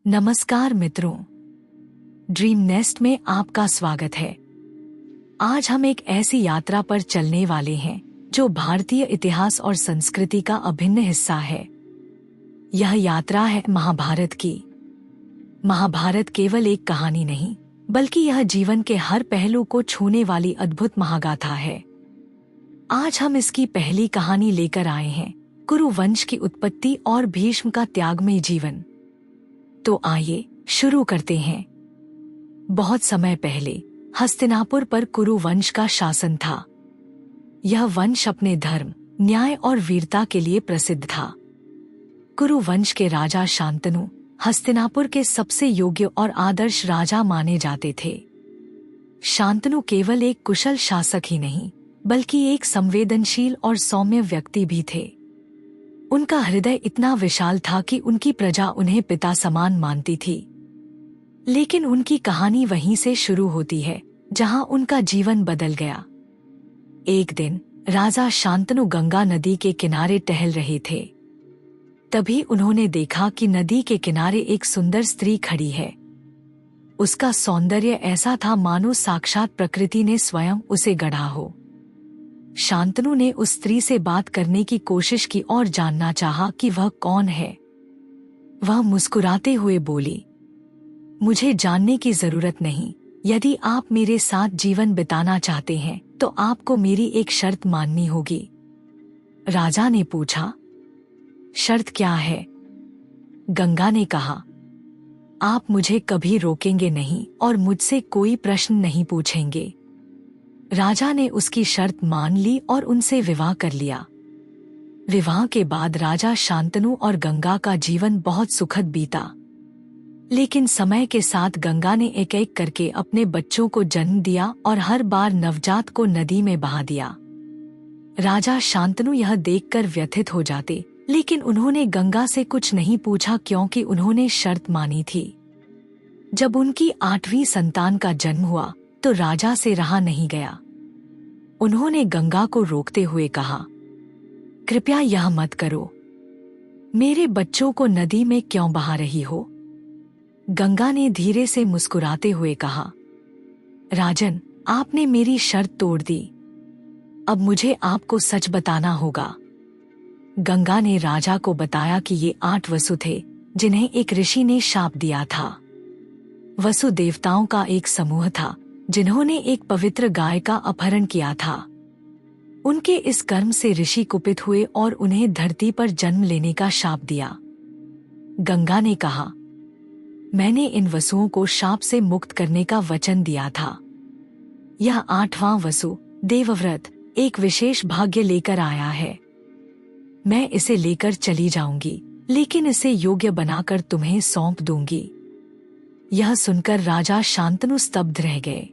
नमस्कार मित्रों, dream nest में आपका स्वागत है। आज हम एक ऐसी यात्रा पर चलने वाले हैं जो भारतीय इतिहास और संस्कृति का अभिन्न हिस्सा है। यह यात्रा है महाभारत की। महाभारत केवल एक कहानी नहीं, बल्कि यह जीवन के हर पहलू को छूने वाली अद्भुत महागाथा है। आज हम इसकी पहली कहानी लेकर आए हैं, कुरु वंश की उत्पत्ति और भीष्म का त्यागमय जीवन। तो आइए शुरू करते हैं। बहुत समय पहले हस्तिनापुर पर कुरु वंश का शासन था। यह वंश अपने धर्म, न्याय और वीरता के लिए प्रसिद्ध था। कुरु वंश के राजा शांतनु हस्तिनापुर के सबसे योग्य और आदर्श राजा माने जाते थे। शांतनु केवल एक कुशल शासक ही नहीं, बल्कि एक संवेदनशील और सौम्य व्यक्ति भी थे। उनका हृदय इतना विशाल था कि उनकी प्रजा उन्हें पिता समान मानती थी। लेकिन उनकी कहानी वहीं से शुरू होती है जहां उनका जीवन बदल गया। एक दिन राजा शांतनु गंगा नदी के किनारे टहल रहे थे। तभी उन्होंने देखा कि नदी के किनारे एक सुंदर स्त्री खड़ी है। उसका सौंदर्य ऐसा था मानो साक्षात प्रकृति ने स्वयं उसे गढ़ा हो। शांतनु ने उस स्त्री से बात करने की कोशिश की और जानना चाहा कि वह कौन है। वह मुस्कुराते हुए बोली, मुझे जानने की जरूरत नहीं। यदि आप मेरे साथ जीवन बिताना चाहते हैं तो आपको मेरी एक शर्त माननी होगी। राजा ने पूछा, शर्त क्या है? गंगा ने कहा, आप मुझे कभी रोकेंगे नहीं और मुझसे कोई प्रश्न नहीं पूछेंगे। राजा ने उसकी शर्त मान ली और उनसे विवाह कर लिया। विवाह के बाद राजा शांतनु और गंगा का जीवन बहुत सुखद बीता। लेकिन समय के साथ गंगा ने एक एक करके अपने बच्चों को जन्म दिया और हर बार नवजात को नदी में बहा दिया। राजा शांतनु यह देखकर व्यथित हो जाते, लेकिन उन्होंने गंगा से कुछ नहीं पूछा क्योंकि उन्होंने शर्त मानी थी। जब उनकी 8वीं संतान का जन्म हुआ तो राजा से रहा नहीं गया। उन्होंने गंगा को रोकते हुए कहा, कृपया यह मत करो। मेरे बच्चों को नदी में क्यों बहा रही हो? गंगा ने धीरे से मुस्कुराते हुए कहा, राजन, आपने मेरी शर्त तोड़ दी। अब मुझे आपको सच बताना होगा। गंगा ने राजा को बताया कि ये 8 वसु थे जिन्हें एक ऋषि ने शाप दिया था। वसु देवताओं का एक समूह था जिन्होंने एक पवित्र गाय का अपहरण किया था। उनके इस कर्म से ऋषि कुपित हुए और उन्हें धरती पर जन्म लेने का शाप दिया। गंगा ने कहा, मैंने इन वसुओं को शाप से मुक्त करने का वचन दिया था। यह 8वां वसु देवव्रत एक विशेष भाग्य लेकर आया है। मैं इसे लेकर चली जाऊंगी, लेकिन इसे योग्य बनाकर तुम्हें सौंप दूंगी। यह सुनकर राजा शांतनु स्तब्ध रह गए।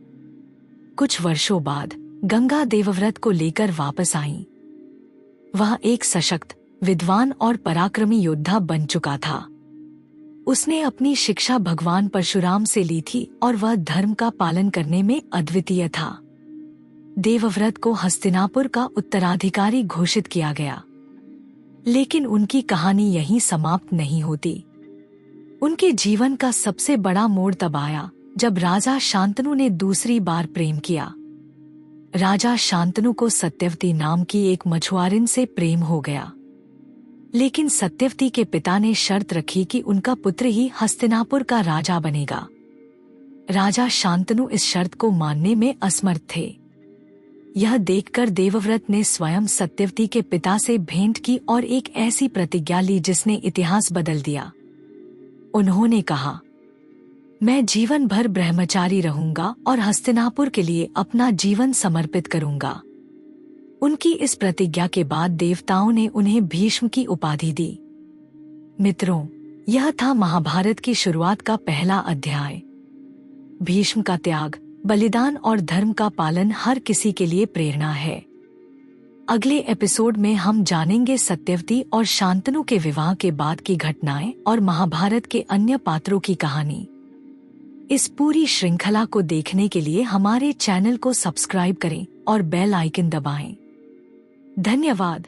कुछ वर्षों बाद गंगा देवव्रत को लेकर वापस आईं। वह एक सशक्त, विद्वान और पराक्रमी योद्धा बन चुका था। उसने अपनी शिक्षा भगवान परशुराम से ली थी और वह धर्म का पालन करने में अद्वितीय था। देवव्रत को हस्तिनापुर का उत्तराधिकारी घोषित किया गया। लेकिन उनकी कहानी यहीं समाप्त नहीं होती। उनके जीवन का सबसे बड़ा मोड़ तब आया जब राजा शांतनु ने दूसरी बार प्रेम किया। राजा शांतनु को सत्यवती नाम की एक मछुआरिन से प्रेम हो गया। लेकिन सत्यवती के पिता ने शर्त रखी कि उनका पुत्र ही हस्तिनापुर का राजा बनेगा। राजा शांतनु इस शर्त को मानने में असमर्थ थे। यह देखकर देवव्रत ने स्वयं सत्यवती के पिता से भेंट की और एक ऐसी प्रतिज्ञा ली जिसने इतिहास बदल दिया। उन्होंने कहा, मैं जीवन भर ब्रह्मचारी रहूंगा और हस्तिनापुर के लिए अपना जीवन समर्पित करूंगा। उनकी इस प्रतिज्ञा के बाद देवताओं ने उन्हें भीष्म की उपाधि दी। मित्रों, यह था महाभारत की शुरुआत का पहला अध्याय। भीष्म का त्याग, बलिदान और धर्म का पालन हर किसी के लिए प्रेरणा है। अगले एपिसोड में हम जानेंगे सत्यवती और शांतनु के विवाह के बाद की घटनाएं और महाभारत के अन्य पात्रों की कहानी। इस पूरी श्रृंखला को देखने के लिए हमारे चैनल को सब्सक्राइब करें और बेल आइकन दबाएं। धन्यवाद।